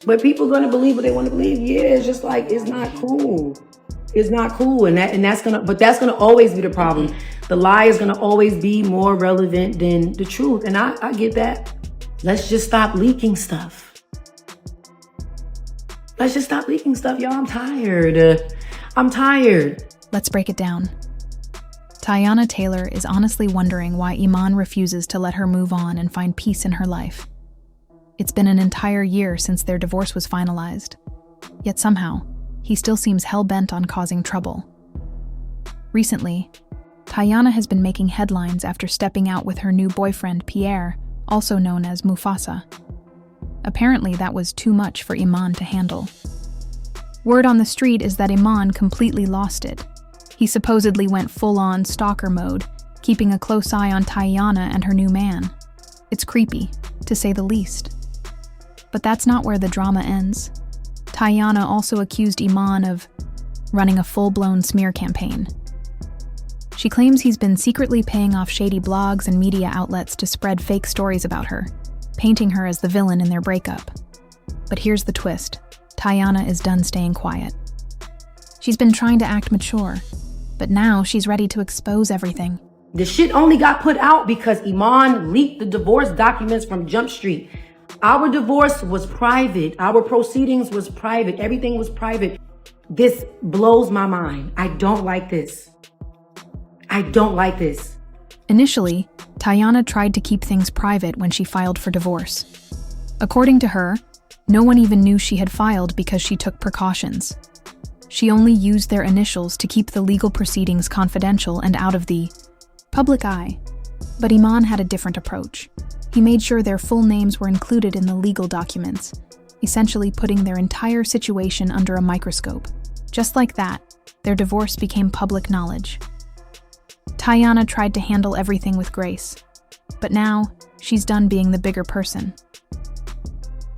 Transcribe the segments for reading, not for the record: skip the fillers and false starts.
But people gonna believe what they want to believe. Yeah, it's just like, it's not cool. It's not cool, and that's gonna always be the problem. The lie is gonna always be more relevant than the truth, and I get that. Let's just stop leaking stuff. Let's just stop leaking stuff, y'all. I'm tired. Let's break it down. Teyana Taylor is honestly wondering why Iman refuses to let her move on and find peace in her life. It's been an entire year since their divorce was finalized, yet somehow, he still seems hell-bent on causing trouble. Recently, Teyana has been making headlines after stepping out with her new boyfriend, Pierre, also known as Mufasa. Apparently, that was too much for Iman to handle. Word on the street is that Iman completely lost it. He supposedly went full-on stalker mode, keeping a close eye on Teyana and her new man. It's creepy, to say the least. But that's not where the drama ends. Teyana also accused Iman of running a full-blown smear campaign. She claims he's been secretly paying off shady blogs and media outlets to spread fake stories about her, painting her as the villain in their breakup. But here's the twist. Teyana is done staying quiet. She's been trying to act mature, but now she's ready to expose everything. The shit only got put out because Iman leaked the divorce documents from Jump Street. Our divorce was private. Our proceedings was private. Everything was private. This blows my mind. I don't like this. Initially, Teyana tried to keep things private when she filed for divorce. According to her, no one even knew she had filed because she took precautions. She only used their initials to keep the legal proceedings confidential and out of the public eye. But Iman had a different approach. He made sure their full names were included in the legal documents, essentially putting their entire situation under a microscope. Just like that, their divorce became public knowledge. Teyana tried to handle everything with grace, but now she's done being the bigger person.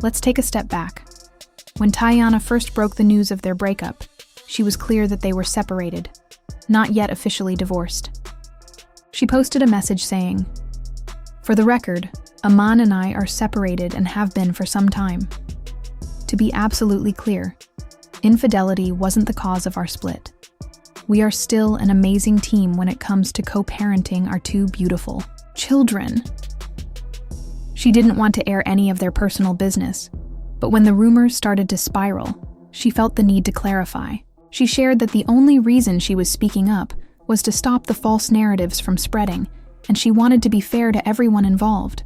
Let's take a step back. When Teyana first broke the news of their breakup, she was clear that they were separated, not yet officially divorced. She posted a message saying, "For the record, Iman and I are separated and have been for some time. To be absolutely clear, infidelity wasn't the cause of our split. We are still an amazing team when it comes to co-parenting our two beautiful children." She didn't want to air any of their personal business, but when the rumors started to spiral, she felt the need to clarify. She shared that the only reason she was speaking up was to stop the false narratives from spreading, and she wanted to be fair to everyone involved.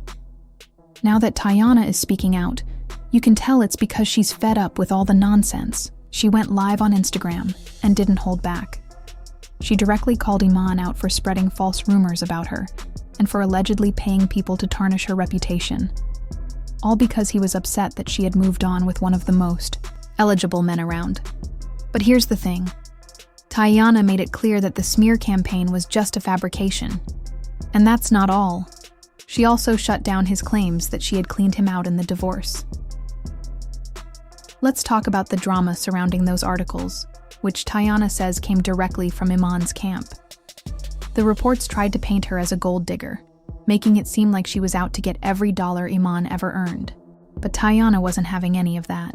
Now that Teyana is speaking out, you can tell it's because she's fed up with all the nonsense. She went live on Instagram and didn't hold back. She directly called Iman out for spreading false rumors about her and for allegedly paying people to tarnish her reputation, all because he was upset that she had moved on with one of the most eligible men around. But here's the thing. Teyana made it clear that the smear campaign was just a fabrication. And that's not all. She also shut down his claims that she had cleaned him out in the divorce. Let's talk about the drama surrounding those articles, which Teyana says came directly from Iman's camp. The reports tried to paint her as a gold digger, making it seem like she was out to get every dollar Iman ever earned. But Teyana wasn't having any of that.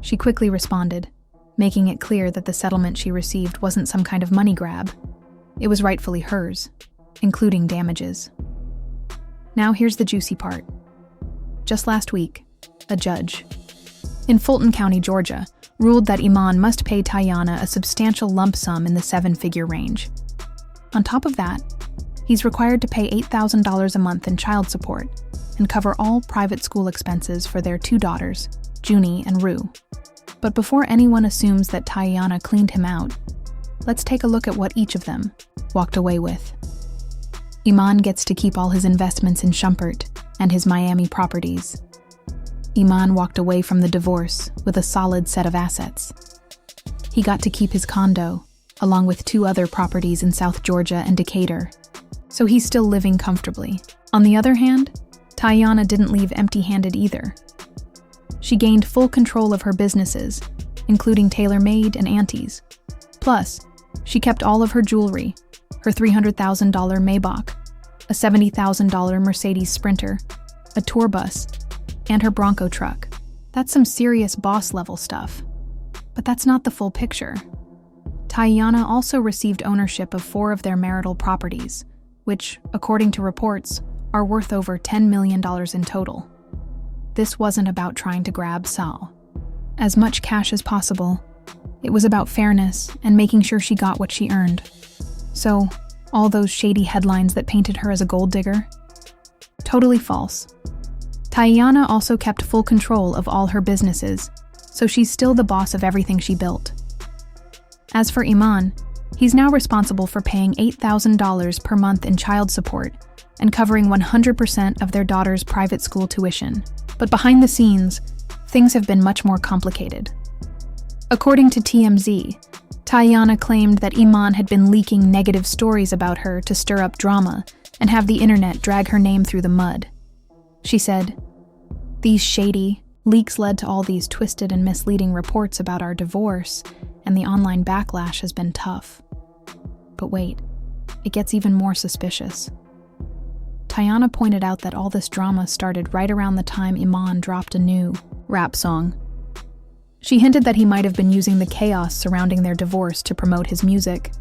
She quickly responded, making it clear that the settlement she received wasn't some kind of money grab. It was rightfully hers, including damages. Now here's the juicy part. Just last week, a judge in Fulton County, Georgia, ruled that Iman must pay Teyana a substantial lump sum in the 7-figure range. On top of that, he's required to pay $8,000 a month in child support and cover all private school expenses for their 2 daughters, Junie and Rue. But before anyone assumes that Teyana cleaned him out, let's take a look at what each of them walked away with. Iman gets to keep all his investments in Shumpert and his Miami properties. Iman walked away from the divorce with a solid set of assets. He got to keep his condo, along with 2 other properties in South Georgia and Decatur, so he's still living comfortably. On the other hand, Teyana didn't leave empty-handed either. She gained full control of her businesses, including TaylorMade and Aunties. Plus, she kept all of her jewelry, her $300,000 Maybach, a $70,000 Mercedes Sprinter, a tour bus, and her Bronco truck. That's some serious boss-level stuff. But that's not the full picture. Teyana also received ownership of 4 of their marital properties, which, according to reports, are worth over $10 million in total. This wasn't about trying to grab Sal. As much cash as possible, it was about fairness and making sure she got what she earned. So, all those shady headlines that painted her as a gold digger? Totally false. Teyana also kept full control of all her businesses, so she's still the boss of everything she built. As for Iman, he's now responsible for paying $8,000 per month in child support and covering 100% of their daughter's private school tuition. But behind the scenes, things have been much more complicated. According to TMZ, Teyana claimed that Iman had been leaking negative stories about her to stir up drama and have the internet drag her name through the mud. She said, "These shady leaks led to all these twisted and misleading reports about our divorce, and the online backlash has been tough." But wait, it gets even more suspicious. Teyana pointed out that all this drama started right around the time Iman dropped a new rap song. She hinted that he might have been using the chaos surrounding their divorce to promote his music.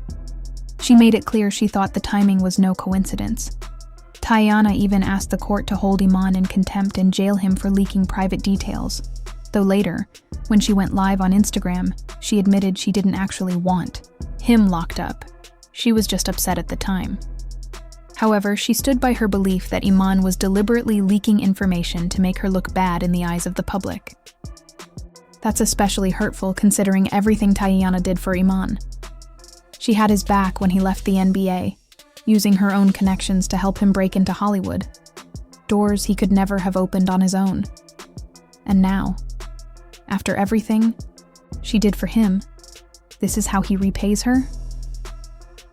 She made it clear she thought the timing was no coincidence. Teyana even asked the court to hold Iman in contempt and jail him for leaking private details, though later, when she went live on Instagram, she admitted she didn't actually want him locked up. She was just upset at the time. However, she stood by her belief that Iman was deliberately leaking information to make her look bad in the eyes of the public. That's especially hurtful considering everything Teyana did for Iman. She had his back when he left the NBA, using her own connections to help him break into Hollywood, doors he could never have opened on his own. And now, after everything she did for him, this is how he repays her?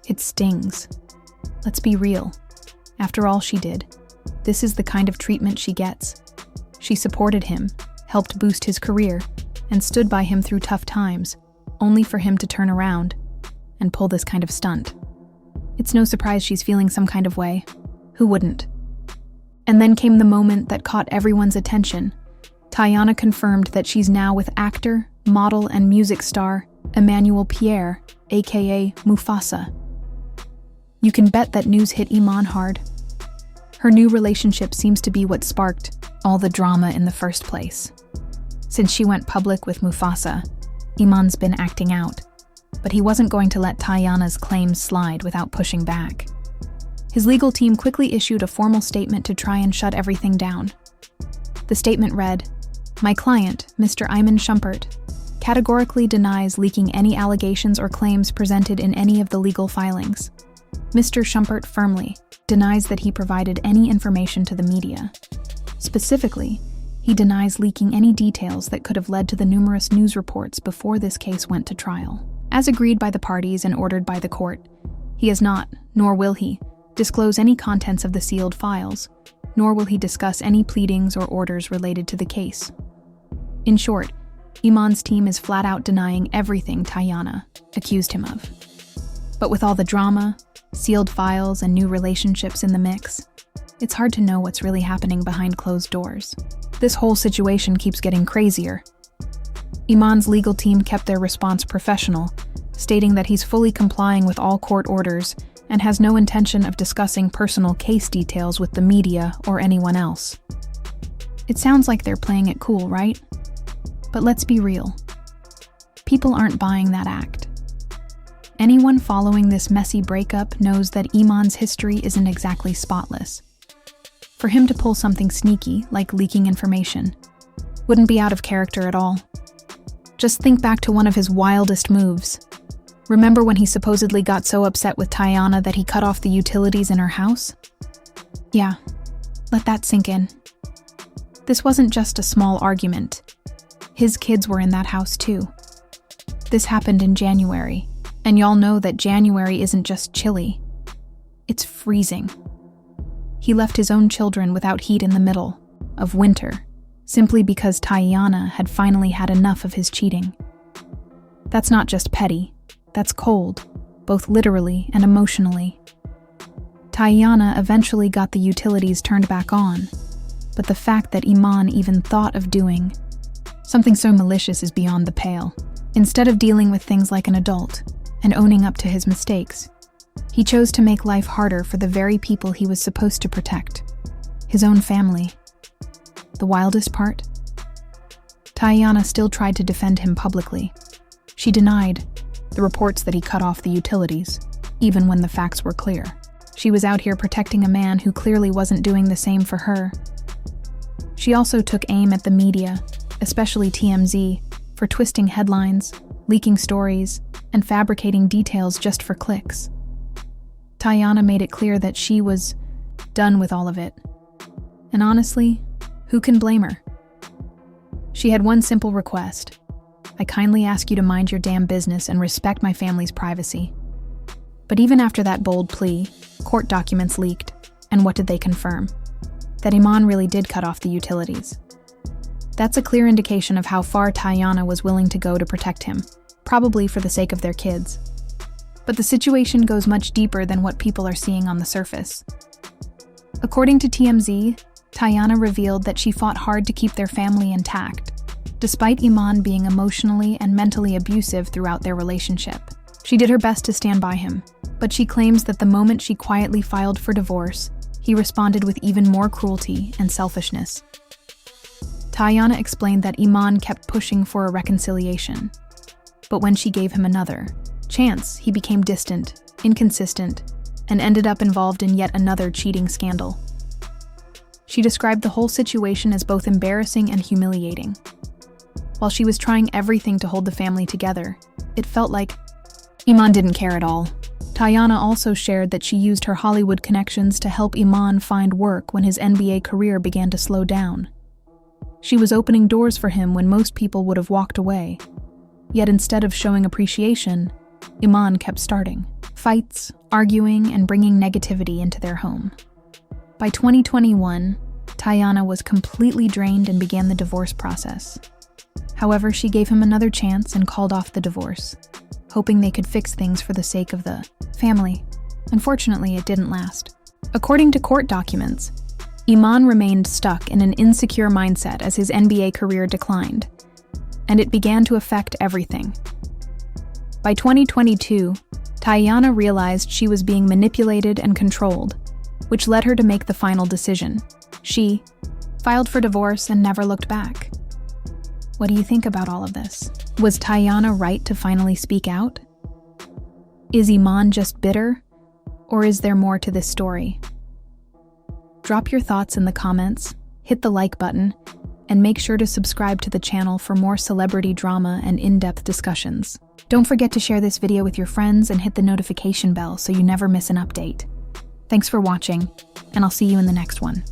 It stings. Let's be real. After all she did, this is the kind of treatment she gets. She supported him, helped boost his career, and stood by him through tough times, only for him to turn around and pull this kind of stunt. It's no surprise she's feeling some kind of way. Who wouldn't? And then came the moment that caught everyone's attention. Teyana confirmed that she's now with actor, model, and music star Emmanuel Pierre, aka Mufasa. You can bet that news hit Iman hard. Her new relationship seems to be what sparked all the drama in the first place. Since she went public with Mufasa, Iman's been acting out, but he wasn't going to let Teyana's claims slide without pushing back. His legal team quickly issued a formal statement to try and shut everything down. The statement read, "My client, Mr. Iman Shumpert, categorically denies leaking any allegations or claims presented in any of the legal filings. Mr. Shumpert firmly denies that he provided any information to the media. Specifically, he denies leaking any details that could have led to the numerous news reports before this case went to trial. As agreed by the parties and ordered by the court, he has not, nor will he, disclose any contents of the sealed files, nor will he discuss any pleadings or orders related to the case." In short, Iman's team is flat out denying everything Teyana accused him of. But with all the drama, sealed files, and new relationships in the mix, it's hard to know what's really happening behind closed doors. This whole situation keeps getting crazier. Iman's legal team kept their response professional, stating that he's fully complying with all court orders and has no intention of discussing personal case details with the media or anyone else. It sounds like they're playing it cool, right? But let's be real. People aren't buying that act. Anyone following this messy breakup knows that Iman's history isn't exactly spotless. For him to pull something sneaky, like leaking information, wouldn't be out of character at all. Just think back to one of his wildest moves. Remember when he supposedly got so upset with Teyana that he cut off the utilities in her house? Yeah, let that sink in. This wasn't just a small argument. His kids were in that house too. This happened in January, and y'all know that January isn't just chilly. It's freezing. He left his own children without heat in the middle of winter, simply because Teyana had finally had enough of his cheating. That's not just petty, that's cold, both literally and emotionally. Teyana eventually got the utilities turned back on, but the fact that Iman even thought of doing Something so malicious is beyond the pale. Instead of dealing with things like an adult and owning up to his mistakes, he chose to make life harder for the very people he was supposed to protect, his own family. The wildest part? Teyana still tried to defend him publicly. She denied the reports that he cut off the utilities, even when the facts were clear. She was out here protecting a man who clearly wasn't doing the same for her. She also took aim at the media, especially TMZ, for twisting headlines, leaking stories, and fabricating details just for clicks. Teyana made it clear that she was done with all of it. And honestly, who can blame her? She had one simple request. I kindly ask you to mind your damn business and respect my family's privacy. But even after that bold plea, court documents leaked, and what did they confirm? That Iman really did cut off the utilities. That's a clear indication of how far Teyana was willing to go to protect him, probably for the sake of their kids. But the situation goes much deeper than what people are seeing on the surface. According to TMZ, Teyana revealed that she fought hard to keep their family intact, despite Iman being emotionally and mentally abusive throughout their relationship. She did her best to stand by him, but she claims that the moment she quietly filed for divorce, he responded with even more cruelty and selfishness. Teyana explained that Iman kept pushing for a reconciliation, but when she gave him another chance, he became distant, inconsistent, and ended up involved in yet another cheating scandal. She described the whole situation as both embarrassing and humiliating. While she was trying everything to hold the family together, it felt like Iman didn't care at all. Teyana also shared that she used her Hollywood connections to help Iman find work when his NBA career began to slow down. She was opening doors for him when most people would have walked away. Yet instead of showing appreciation, Iman kept starting fights, arguing, and bringing negativity into their home. By 2021, Teyana was completely drained and began the divorce process. However, she gave him another chance and called off the divorce, hoping they could fix things for the sake of the family. Unfortunately, it didn't last. According to court documents, Iman remained stuck in an insecure mindset as his NBA career declined, and it began to affect everything. By 2022, Teyana realized she was being manipulated and controlled, which led her to make the final decision. She filed for divorce and never looked back. What do you think about all of this? Was Teyana right to finally speak out? Is Iman just bitter, or is there more to this story? Drop your thoughts in the comments, hit the like button, and make sure to subscribe to the channel for more celebrity drama and in-depth discussions. Don't forget to share this video with your friends and hit the notification bell so you never miss an update. Thanks for watching, and I'll see you in the next one.